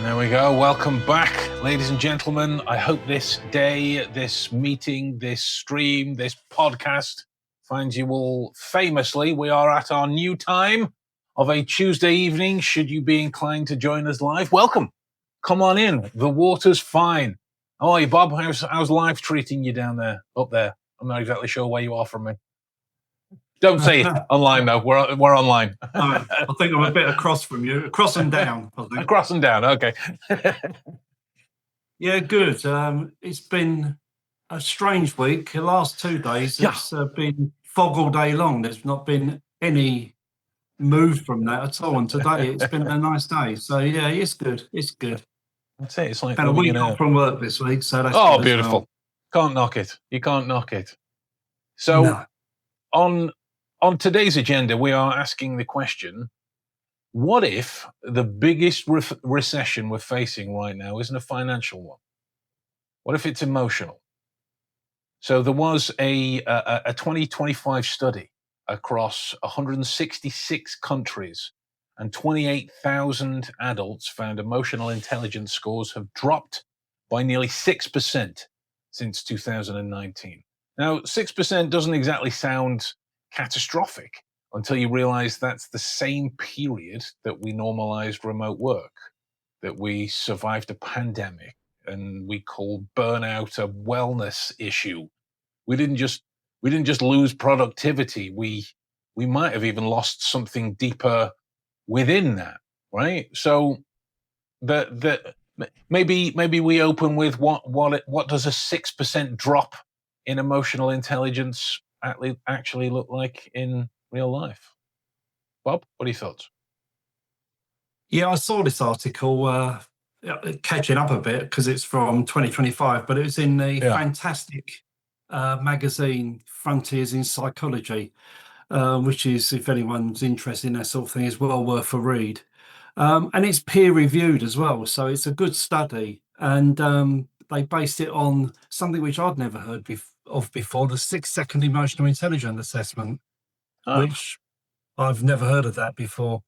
There we go. Welcome back, ladies and gentlemen. I hope this day, this meeting, this stream, this podcast finds you all famously. We are at our new time of a Tuesday evening. Should you be inclined to join us live, welcome. Come on in. The water's fine. How are you, Bob? How's life treating you down there, up there? I'm not exactly sure where you are from me. Don't say it online, though. We're online. I think I'm a bit across from you. Across and down, I think. Across and down, okay. Yeah, good. It's been a strange week. The last 2 days, it's been fog all day long. There's not been any move from that at all. And today, it's been a nice day. So, yeah, it's good. It's good. That's it. It's like Had a week off from work this week, so that's oh, good beautiful. as well. Can't knock it. You can't knock it. So, no. on today's agenda, we are asking the question, what if the biggest recession we're facing right now isn't a financial one? What if it's emotional? So there was a 2025 study across 166 countries, and 28,000 adults found emotional intelligence scores have dropped by nearly 6% since 2019. Now, 6% doesn't exactly sound catastrophic until you realize that's the same period that we normalized remote work, that we survived a pandemic, and we call burnout a wellness issue. We didn't just lose productivity. We might have even lost something deeper within that, right? So maybe we open with what does a 6% drop in emotional intelligence actually look like in real life? Bob, what are your thoughts? Yeah, I saw this article, catching up a bit because it's from 2025, but it was in the fantastic magazine Frontiers in Psychology, which is, if anyone's interested in that sort of thing, is well worth a read. And it's peer reviewed as well, so it's a good study. And they based it on something which I'd never heard of before, the 6-second emotional intelligence assessment, which I've never heard of that before.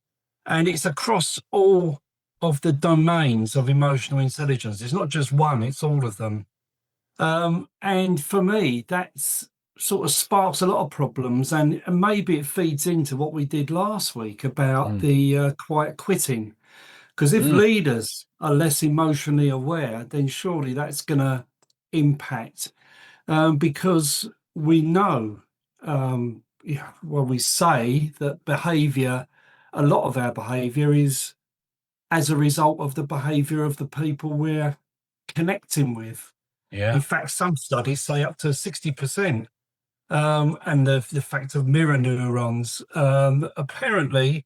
And it's across all of the domains of emotional intelligence. It's not just one, it's all of them. And for me, that's sort of sparks a lot of problems, and maybe it feeds into what we did last week about the quiet quitting. Because if leaders are less emotionally aware, then surely that's going to impact. Because we know, we say that behaviour, a lot of our behaviour is as a result of the behaviour of the people we're connecting with. Yeah. In fact, some studies say up to 60%. And the fact of mirror neurons. Apparently,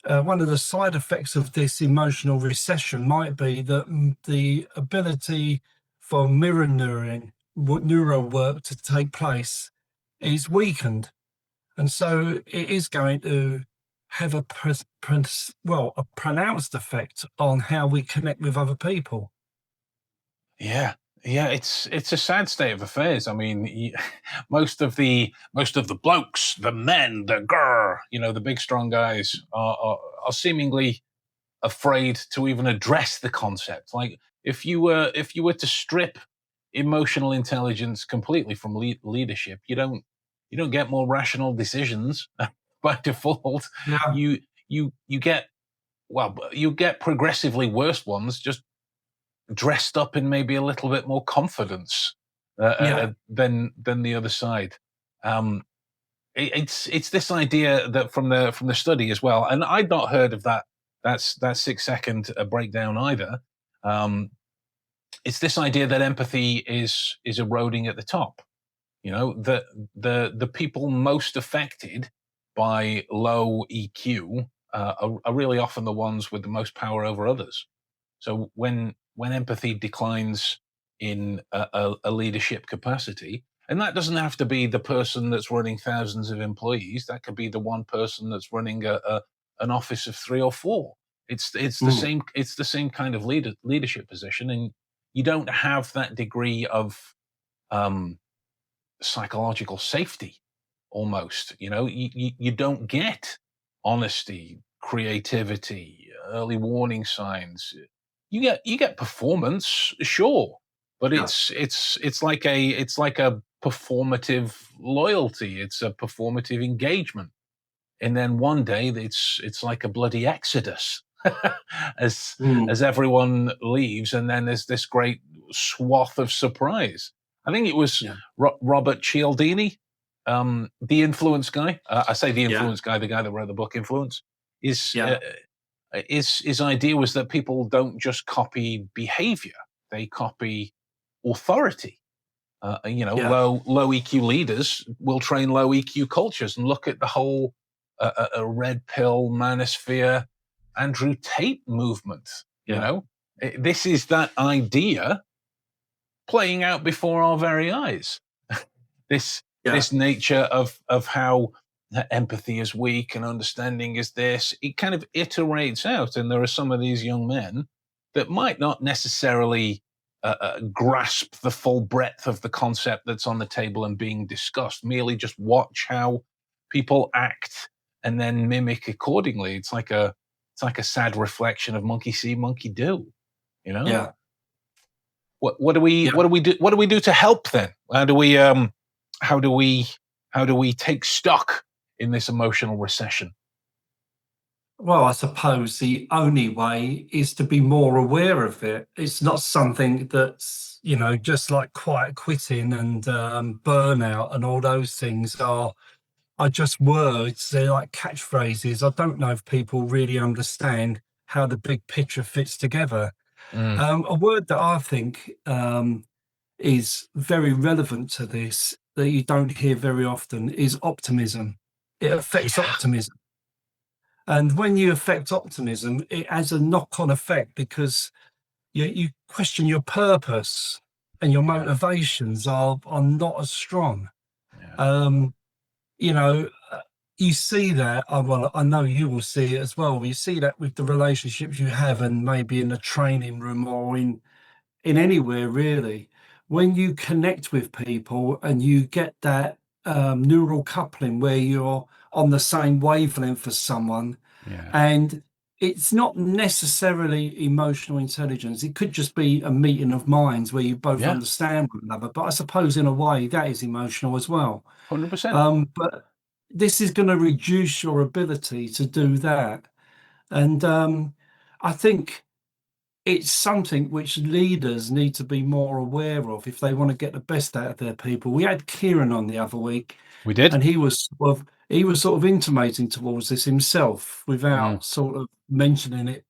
one of the side effects of this emotional recession might be that the ability for mirror neural work to take place is weakened. And so it is going to have a pronounced effect on how we connect with other people. Yeah, it's a sad state of affairs. I mean, most of the blokes, the men, the big strong guys are seemingly afraid to even address the concept. Like if you were to strip emotional intelligence completely from leadership, you don't get more rational decisions by default. Yeah. You get progressively worse ones, just dressed up in maybe a little bit more confidence than the other side. It's this idea that from the study as well, and I'd not heard of that 6-second breakdown either. It's this idea that empathy is eroding at the top. You know, the people most affected by low EQ are really often the ones with the most power over others. So when empathy declines in a leadership capacity, and that doesn't have to be the person that's running thousands of employees, that could be the one person that's running an office of 3 or 4. It's the same kind of leadership position, and you don't have that degree of psychological safety. Almost, you don't get honesty, creativity, early warning signs. you get performance, sure, but Yeah. it's like a performative loyalty. It's a performative engagement, and then one day it's like a bloody exodus as Mm. everyone leaves, and then there's this great swath of surprise. I think it was Yeah. Robert Cialdini, the influence guy. I say the Yeah. influence guy, the guy that wrote the book Influence. Is Yeah. his idea was that people don't just copy behavior; they copy authority. Yeah. Low EQ leaders will train low EQ cultures, and look at the whole red pill manosphere, Andrew Tate movement. Yeah. This is that idea playing out before our very eyes. this Yeah. this nature of how empathy is weak and understanding is this. It kind of iterates out, and there are some of these young men that might not necessarily grasp the full breadth of the concept that's on the table and being discussed. Merely just watch how people act and then mimic accordingly. It's like a sad reflection of monkey see, monkey do. You know. Yeah. What do we Yeah. what do we do to help then? How do we take stock in this emotional recession? Well, I suppose the only way is to be more aware of it. It's not something that's, just like quiet quitting and burnout and all those things are just words. They're like catchphrases. I don't know if people really understand how the big picture fits together. Mm, A word that I think is very relevant to this that you don't hear very often is optimism. It affects yeah, optimism. And when you affect optimism, it has a knock-on effect because you question your purpose and your yeah, motivations are not as strong. yeah, Um, you know, uh, you see that. Well, I know you will see it as well. You see that with the relationships you have, and maybe in a training room or in anywhere really. When you connect with people and you get that neural coupling where you're on the same wavelength as someone, yeah, and it's not necessarily emotional intelligence. It could just be a meeting of minds where you both yeah, understand one another. But I suppose in a way that is emotional as well. 100%. But this is going to reduce your ability to do that. And I think it's something which leaders need to be more aware of if they want to get the best out of their people. We had Kieran on the other week, We did. and he was sort of intimating towards this himself Mm, without sort of mentioning it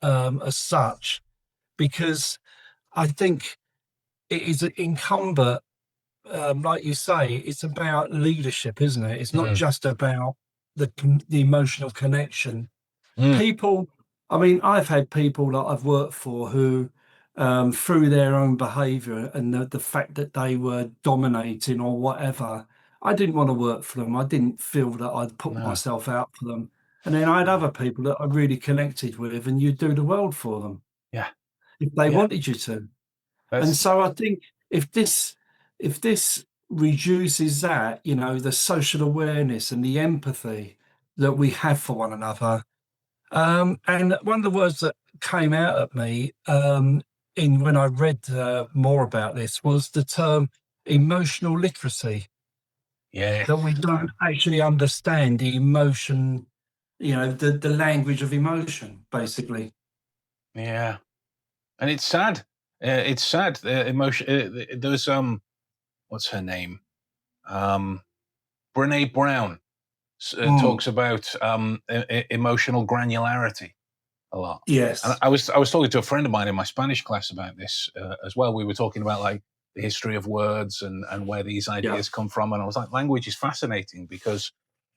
as such, because I think it is incumbent, like you say, it's about leadership, isn't it? It's not mm, just about the emotional connection. mm, People, I mean, I've had people that I've worked for who, through their own behaviour and the fact that they were dominating or whatever, I didn't want to work for them. I didn't feel that I'd put no, myself out for them. And then I had no, other people that I really connected with, and you do the world for them yeah, if they yeah. wanted you to. And That's so I think if this if this reduces that, the social awareness and the empathy that we have for one another, and one of the words that came out at me in when I read more about this was the term emotional literacy, yeah, that we don't actually understand the emotion, the language of emotion, basically. yeah, and it's sad. It's sad. Emotion. There's what's her name? Um, Brene Brown Mm, talks about emotional granularity a lot. And yes. I was talking to a friend of mine in my Spanish class about this as well. We were talking about like the history of words and where these Yeah. ideas come from. And I was like, language is fascinating because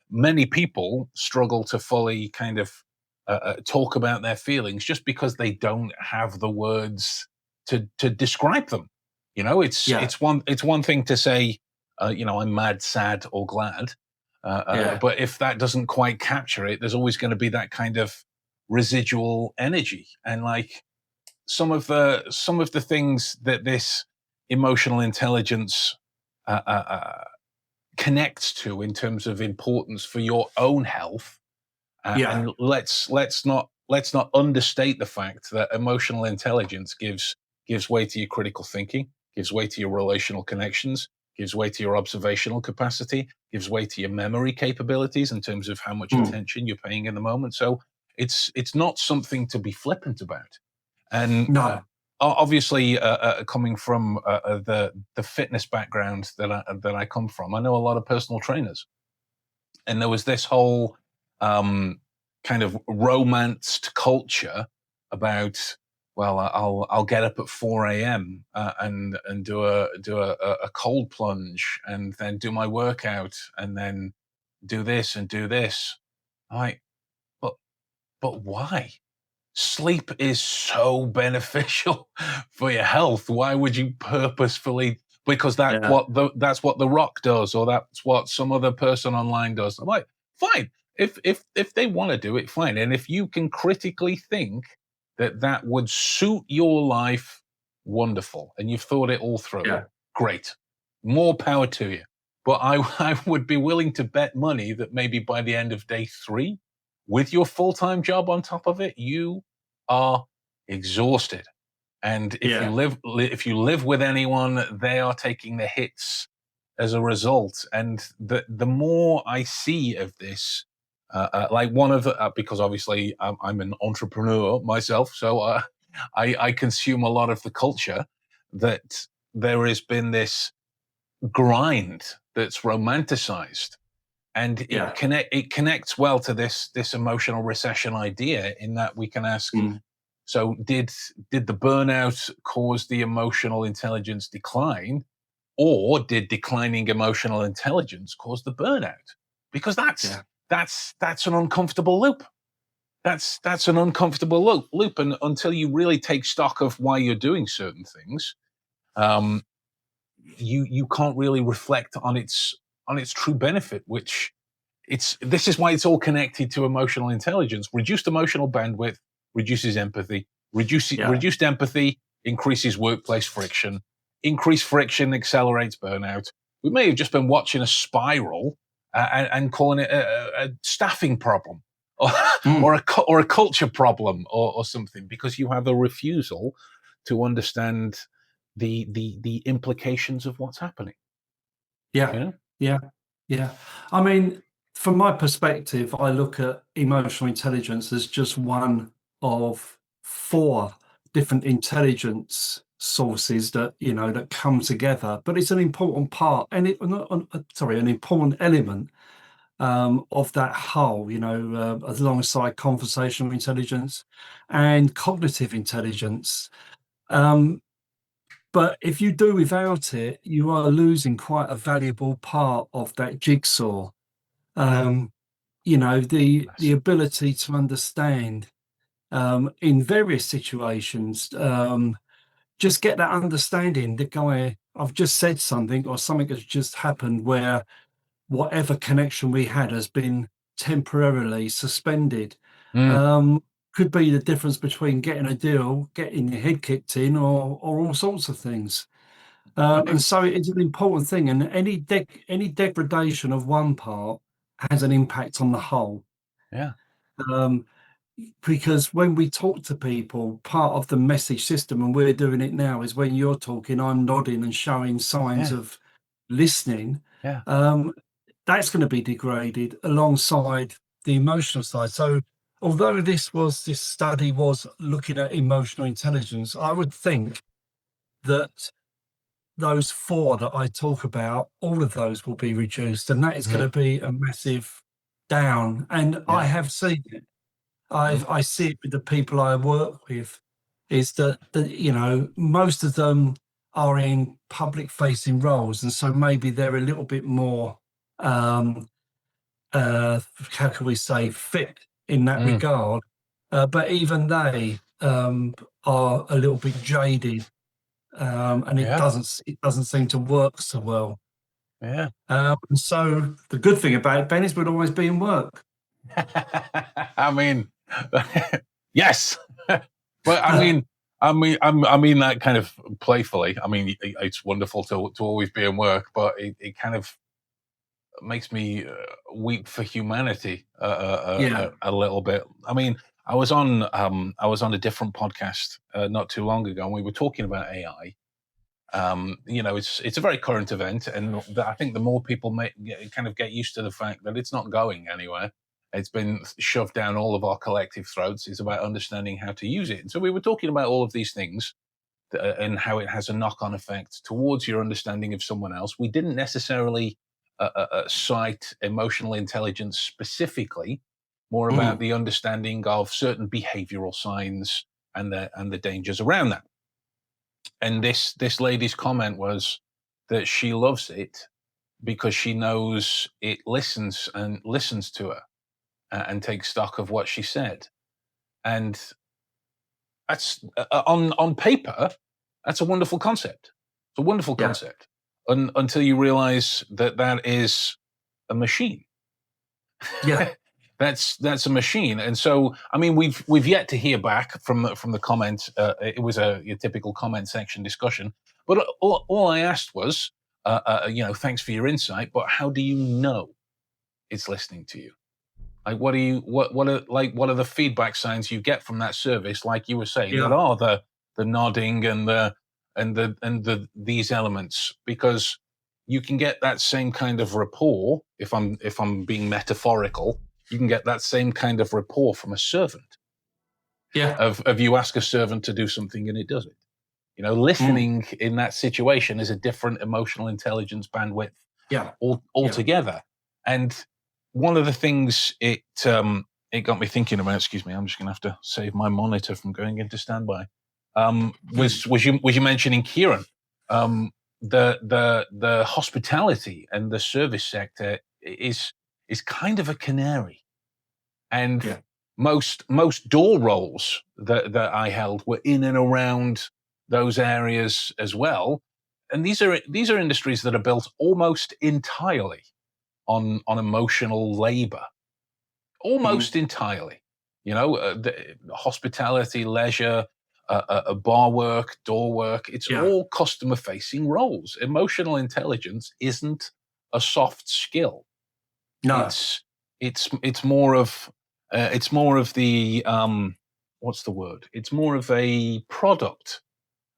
many people struggle to fully kind of talk about their feelings just because they don't have the words to describe them. Yeah. It's one thing to say, I'm mad, sad, or glad. Yeah. But if that doesn't quite capture it, there's always going to be that kind of residual energy. And like some of the things that this emotional intelligence connects to in terms of importance for your own health, Yeah. and let's not let's not understate the fact that emotional intelligence gives way to your critical thinking, gives way to your relational connections, gives way to your observational capacity, gives way to your memory capabilities in terms of how much attention you're paying in the moment. So it's not something to be flippant about. And No. obviously, coming from the fitness background that I come from, I know a lot of personal trainers, and there was this whole kind of romanced culture about, well, I'll get up at 4 a.m. And do a cold plunge, and then do my workout, and then do this and do this. Like, but why? Sleep is so beneficial for your health. Why would you purposefully? Because that's what The Rock does, or that's what some other person online does. I'm like, fine. If they want to do it, fine. And if you can critically think that that would suit your life, wonderful. And you've thought it all through. Yeah. Great. More power to you. But I would be willing to bet money that maybe by the end of day 3, with your full-time job on top of it, you are exhausted. And if you live with anyone, they are taking the hits as a result. And the more I see of this, like one of the, because obviously I'm an entrepreneur myself, so I consume a lot of the culture, that there has been this grind that's romanticized, and it connects well to this emotional recession idea, in that we can ask, so did the burnout cause the emotional intelligence decline, or did declining emotional intelligence cause the burnout? Because that's an uncomfortable loop. That's an uncomfortable loop, and until you really take stock of why you're doing certain things, you can't really reflect on its true benefit, which this is why it's all connected to emotional intelligence. Reduced emotional bandwidth reduces empathy. Reduced empathy increases workplace friction. Increased friction accelerates burnout. We may have just been watching a spiral and calling it a staffing problem, or a culture problem, or something, because you have a refusal to understand the implications of what's happening. Yeah. You know? Yeah. I mean, from my perspective, I look at emotional intelligence as just one of 4 different intelligence sources that that come together. But it's an important part, and an important element of that whole. Alongside conversational intelligence and cognitive intelligence. But if you do without it, you are losing quite a valuable part of that jigsaw. The ability to understand in various situations, just get that understanding. The guy, I've just said something, or something has just happened where whatever connection we had has been temporarily suspended. Could be the difference between getting a deal, getting your head kicked in, or all sorts of things. And so it's an important thing, and any degradation of one part has an impact on the whole. Yeah. Because when we talk to people, part of the message system, and we're doing it now, is when you're talking, I'm nodding and showing signs of listening. Yeah. That's going to be degraded alongside the emotional side. So although this study was looking at emotional intelligence, I would think that those 4 that I talk about, all of those will be reduced, and that is going to be a massive down. And I have seen it. I see it with the people I work with, is that most of them are in public facing roles, and so maybe they're a little bit more how can we say, fit in that regard. But even they are a little bit jaded, and it doesn't seem to work so well. Yeah. So the good thing about it, Ben, is we'd always be in work. I mean, yes, but I mean that kind of playfully. I mean, it's wonderful to always be in work, but it kind of makes me weep for humanity a little bit. I mean, I was on a different podcast not too long ago, and we were talking about AI. It's a very current event, and I think the more people kind of get used to the fact that it's not going anywhere. It's been shoved down all of our collective throats. It's about understanding how to use it. And so we were talking about all of these things and how it has a knock-on effect towards your understanding of someone else. We didn't necessarily cite emotional intelligence specifically, more about the understanding of certain behavioral signs and the dangers around that. And this lady's comment was that she loves it because she knows it listens to her and takes stock of what she said. And that's on paper, that's a wonderful concept. It's a wonderful concept until you realize that is a machine. Yeah. That's a machine. And so, I mean, we've yet to hear back from the comment. It was a typical comment section discussion, but all I asked was, thanks for your insight, but how do you know it's listening to you? Like, what are the feedback signs you get from that service? Like you were saying, what are the nodding and these elements? Because you can get that same kind of rapport. If I'm being metaphorical, you can get that same kind of rapport from a servant. Yeah. Of you ask a servant to do something and it does it. Listening in that situation is a different emotional intelligence bandwidth. Altogether. And one of the things it got me thinking about. Excuse me, I'm just going to have to save my monitor from going into standby. Was you mentioning, Kieran? The hospitality and the service sector is kind of a canary, and most door roles that I held were in and around those areas as well. And these are industries that are built almost entirely on emotional labor, almost entirely. The hospitality, leisure, bar work, door work. It's all customer-facing roles. Emotional intelligence isn't a soft skill. No, it's more of the what's the word? It's more of a product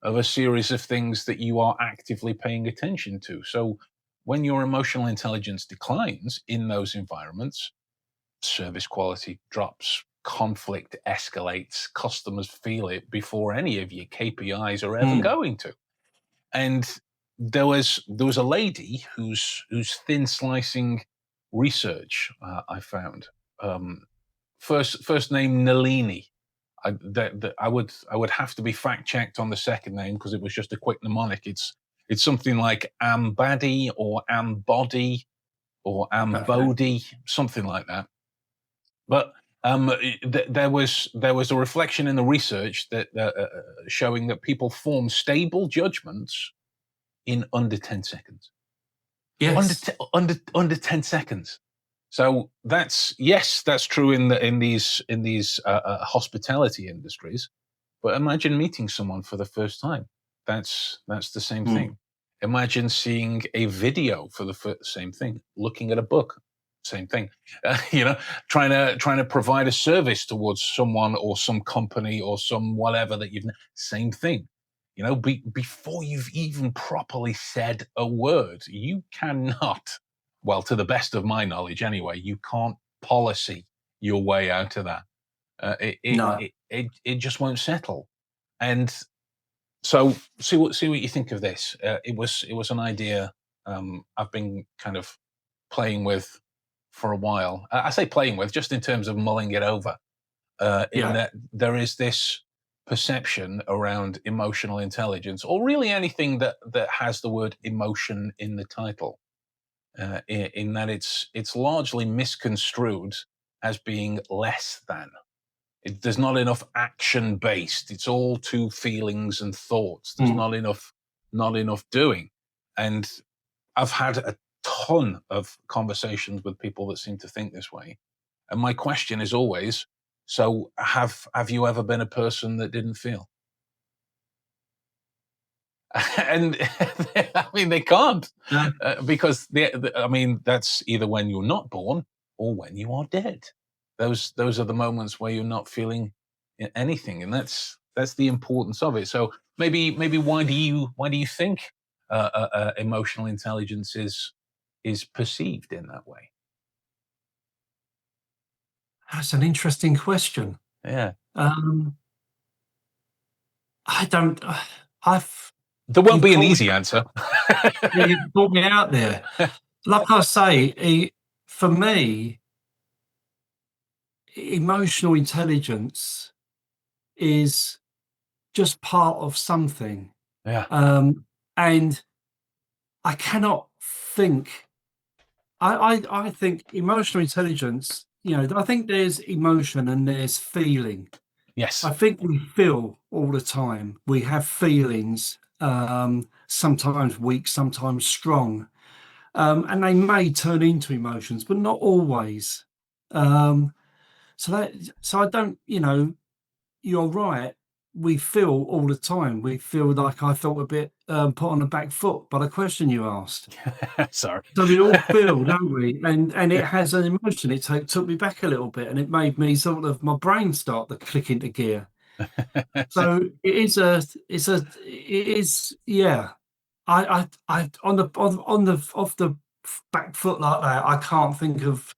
of a series of things that you are actively paying attention to. So when your emotional intelligence declines in those environments, service quality drops, conflict escalates, customers feel it before any of your KPIs are ever going to. And there was a lady whose thin slicing research I found. First name Nalini. I would have to be fact checked on the second name because it was just a quick mnemonic. It's something like Ambadi or Ambody or Ambodi, something like that. But there was a reflection in the research that showing that people form stable judgments in under 10 seconds. Yes. Under 10 seconds. So that's true in these hospitality industries. But imagine meeting someone for the first time. That's the same thing. Imagine seeing a video for the same thing. Looking at a book, same thing. Trying to provide a service towards someone or some company or some whatever that same thing. Before you've even properly said a word, you cannot. Well, to the best of my knowledge, anyway, you can't policy your way out of that. It just won't settle. And so, see what you think of this. It was an idea I've been kind of playing with for a while. I say playing with, just in terms of mulling it over. In that there is this perception around emotional intelligence, or really anything that has the word emotion in the title. In that it's largely misconstrued as being less than. There's not enough action based. It's all too feelings and thoughts. There's not enough doing. And I've had a ton of conversations with people that seem to think this way. And my question is always, so have you ever been a person that didn't feel? And I mean, they can't, because that's either when you're not born or when you are dead. those are the moments where you're not feeling anything, and that's the importance of it. So maybe why do you think emotional intelligence is perceived in that way? That's an interesting question. Yeah, I don't. I've there won't you be an caught me, easy answer. you caught me out there. Like I say, for me, emotional intelligence is just part of something, Yeah. and I cannot think. I think emotional intelligence. I think there's emotion and there's feeling. Yes. I think we feel all the time. We have feelings, sometimes weak, sometimes strong, and they may turn into emotions, but not always. Um, so I don't. You're right. We feel all the time. We feel like I felt a bit put on the back foot by the question you asked. Sorry. So we all feel, don't we? And it has an emotion. It took me back a little bit, and it made me sort of my brain start to click into gear. So it is yeah. I on the off the back foot like that, I can't think of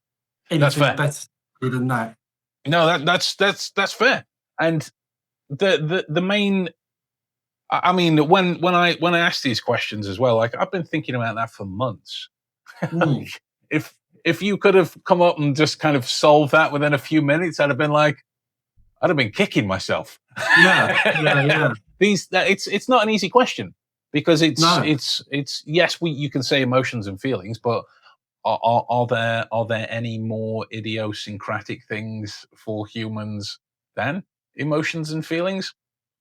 That's anything fair. better than that. No, that's fair. And the main, I mean, when I ask these questions as well, like I've been thinking about that for months. Mm. If you could have come up and just kind of solved that within a few minutes, I'd have been kicking myself. Yeah. It's not an easy question, because No. it's yes, you can say emotions and feelings, but are there any more idiosyncratic things for humans than emotions and feelings?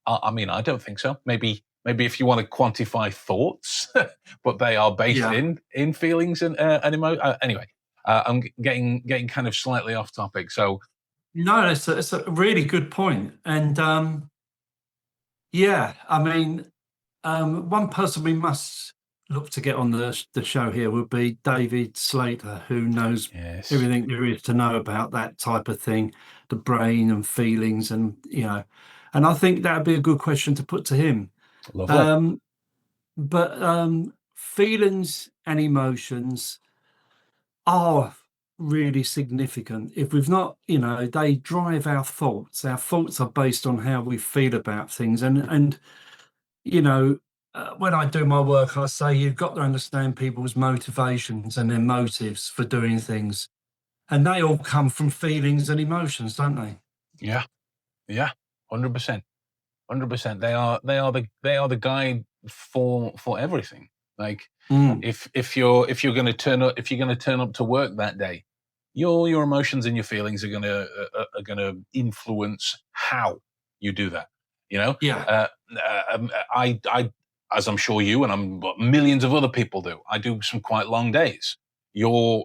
I mean, I don't think so. Maybe if you want to quantify thoughts, but they are based Yeah. in feelings and anyway, I'm getting kind of slightly off topic. So No, it's a really good point. And yeah, I mean, one person we must look to get on the show here would be David Slater, who knows yes, everything there is to know about that type of thing, the brain and feelings, and I think that would be a good question to put to him. lovely. Um, but feelings and emotions are really significant. If we've not, they drive our thoughts. Our thoughts are based on how we feel about things, and you know, when I do my work, I say you've got to understand people's motivations and their motives for doing things. And they all come from feelings and emotions, don't they? Yeah, yeah, 100%. 100%. They are the guide for everything. Like Mm. if you're going to turn up to work that day, your emotions and your feelings are going to influence how you do that. You know, Yeah, I as I'm sure you and millions of other people do. I do some quite long days. Your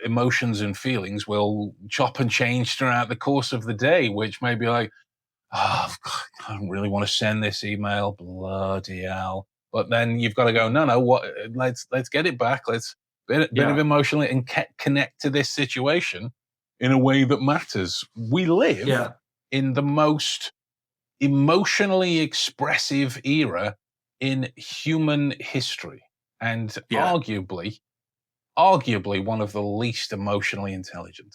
emotions and feelings will chop and change throughout the course of the day, which may be like, oh, I don't really want to send this email. Bloody hell! But then you've got to go. No, what? Let's get it back. Let's bit of yeah, emotionally and connect to this situation in a way that matters. We live yeah, in the most emotionally expressive era in human history, and yeah, arguably one of the least emotionally intelligent.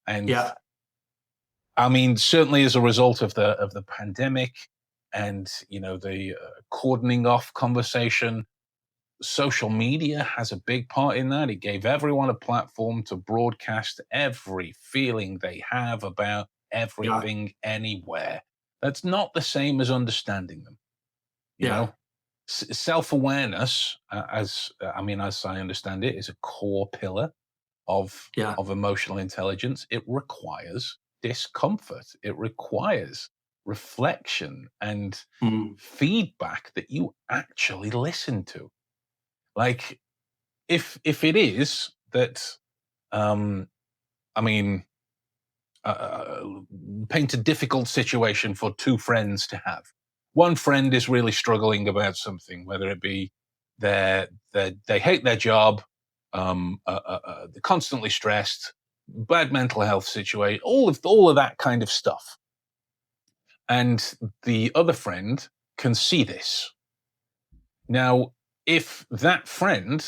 And yeah, I mean, certainly as a result of the pandemic and the cordoning off conversation, social media has a big part in that. It gave everyone a platform to broadcast every feeling they have about yeah, everything anywhere. That's not the same as understanding them. You yeah, know, self-awareness, as I understand it, is a core pillar yeah, of emotional intelligence. It requires discomfort. It requires reflection and mm, feedback that you actually listen to. Like if it is that, um, I mean, paint a difficult situation for two friends to have. One friend is really struggling about something, whether it be they hate their job, they're constantly stressed, bad mental health situation, all of that kind of stuff. And the other friend can see this. Now, if that friend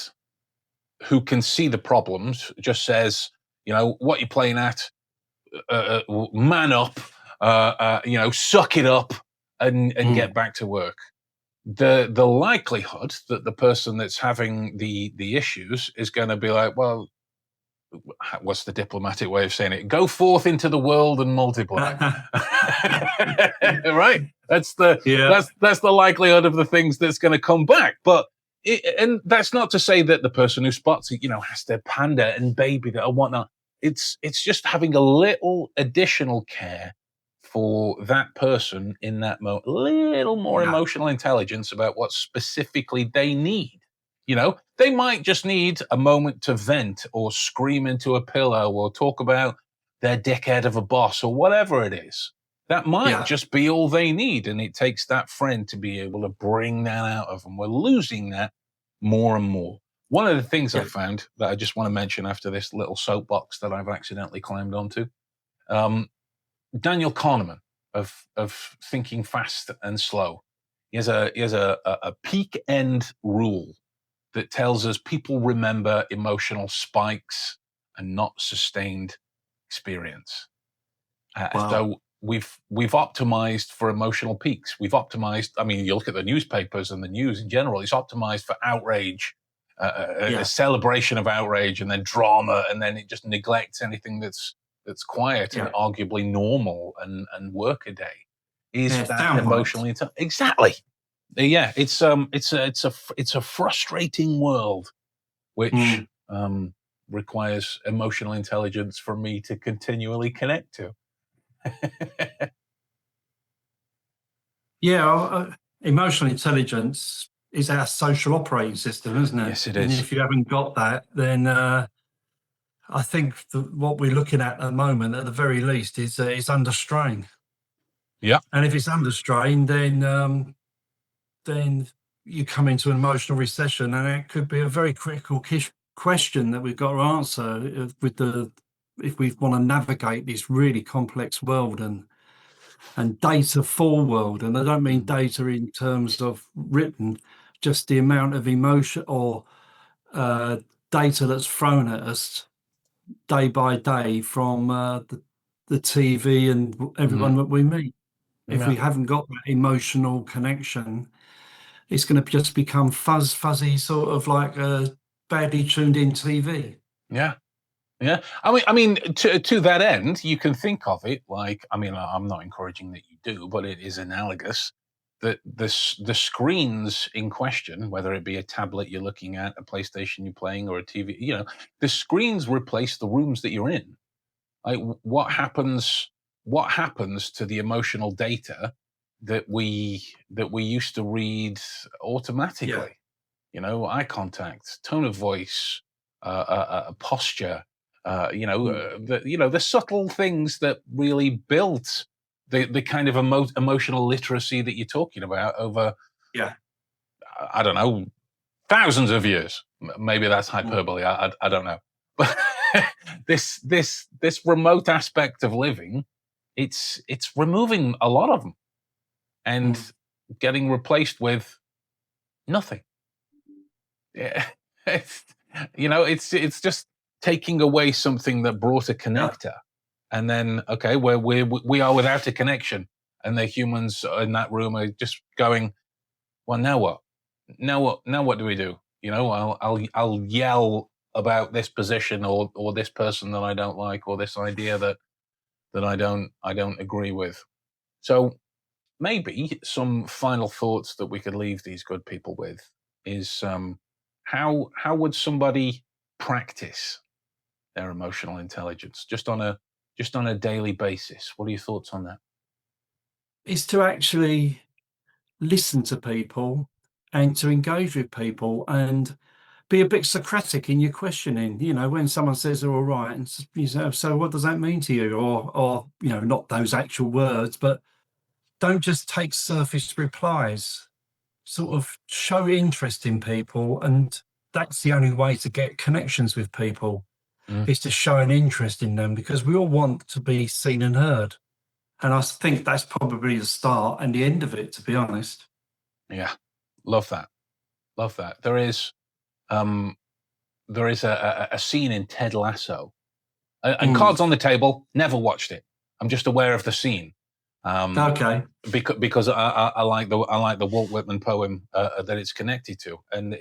who can see the problems just says, what you're playing at, man up, suck it up and get back to work. The likelihood that the person that's having the issues is going to be like, well, what's the diplomatic way of saying it? Go forth into the world and multiply. Right? That's the likelihood of the things that's going to come back. But and that's not to say that the person who spots it, has to pander and baby that or whatnot. It's just having a little additional care for that person in that moment, a little more emotional intelligence about what specifically they need. They might just need a moment to vent or scream into a pillow or talk about their dickhead of a boss or whatever it is. That might just be all they need. And it takes that friend to be able to bring that out of them. We're losing that more and more. One of the things I found that I just want to mention after this little soapbox that I've accidentally climbed onto, Daniel Kahneman of Thinking Fast and Slow. He has a peak end rule that tells us people remember emotional spikes and not sustained experience. So we've optimized for emotional peaks. We've optimized. I mean, you look at the newspapers and the news in general. It's optimized for outrage, a celebration of outrage, and then drama, and then it just neglects anything that's quiet and arguably normal and workaday. Is that emotionally exactly? Yeah, it's a frustrating world, which requires emotional intelligence for me to continually connect to. Emotional intelligence is our social operating system, isn't it? Yes, it is. And if you haven't got that, then I think what we're looking at the moment, at the very least, is it's under strain. Yeah. And if it's under strain, then you come into an emotional recession, and it could be a very critical question that we've got to answer if we want to navigate this really complex world and data full world. And I don't mean data in terms of written, just the amount of emotion or data that's thrown at us day by day from the TV and everyone that we meet. If we haven't got that emotional connection, it's going to just become fuzzy, sort of like a badly tuned in TV. Yeah. I mean, to that end, you can think of it like, I mean, I'm not encouraging that you do, but it is analogous that the screens in question, whether it be a tablet you're looking at, a PlayStation you're playing, or a TV, the screens replace the rooms that you're in. Like, what happens to the emotional data that we used to read automatically? Eye contact, tone of voice, posture, the subtle things that really built the kind of emotional literacy that you're talking about over, I don't know, thousands of years. Maybe that's hyperbole. I don't know. But this remote aspect of living, it's removing a lot of them and getting replaced with nothing. Yeah, it's just taking away something that brought a connector, and then we are without a connection, and the humans in that room are just going, well, now what? Now what do we do? I'll yell about this position or this person that I don't like, or this idea that I don't agree with. So maybe some final thoughts that we could leave these good people with is, how would somebody practice their emotional intelligence just on a daily basis? What are your thoughts on that? Is to actually listen to people and to engage with people and be a bit Socratic in your questioning. When someone says they're all right, and you say, so what does that mean to you? Or not those actual words, but don't just take surface replies. Sort of show interest in people, and that's the only way to get connections with people. is to show an interest in them, because we all want to be seen and heard. And I think that's probably the start and the end of it, to be honest. Yeah, love that. Love that. There is a scene in Ted Lasso, and cards on the table. Never watched it. I'm just aware of the scene. Okay. Because I like the Walt Whitman poem that it's connected to, and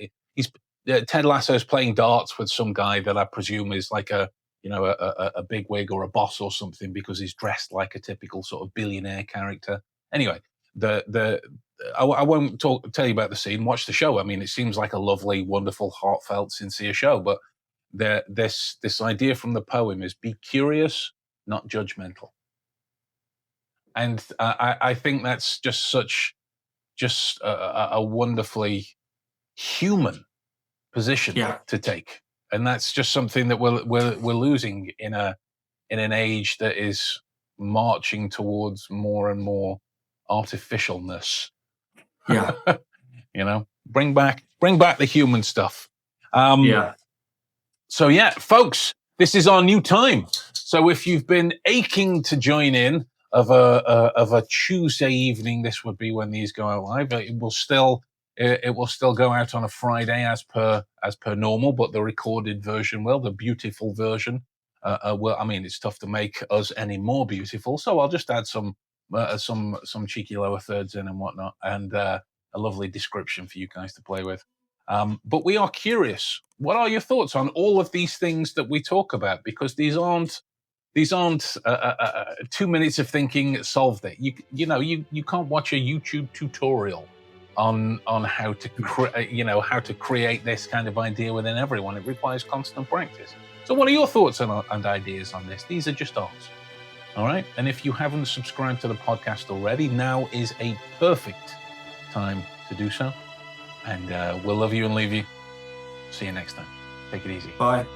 Ted Lasso is playing darts with some guy that I presume is like a bigwig or a boss or something, because he's dressed like a typical sort of billionaire character. Anyway, I won't tell you about the scene. Watch the show. I mean, it seems like a lovely, wonderful, heartfelt, sincere show. But this idea from the poem is: be curious, not judgmental. And I think that's just a wonderfully human position to take. And that's just something that we're losing in an age that is marching towards more and more artificialness. Yeah. Bring back the human stuff. So yeah, folks, this is our new time. So if you've been aching to join in of a Tuesday evening, this would be when these go out live. It will still go out on a Friday as per normal, but the recorded version will, the beautiful version. Well, I mean, it's tough to make us any more beautiful, so I'll just add some cheeky lower thirds in and whatnot, and a lovely description for you guys to play with. But we are curious. What are your thoughts on all of these things that we talk about? Because these aren't 2 minutes of thinking solved it. You can't watch a YouTube tutorial on how to create this kind of idea within everyone. It requires constant practice. So what are your thoughts and ideas on this? These are just ours. All right. And if you haven't subscribed to the podcast already, now is a perfect time to do so. And we'll love you and leave you. See you next time. Take it easy. Bye.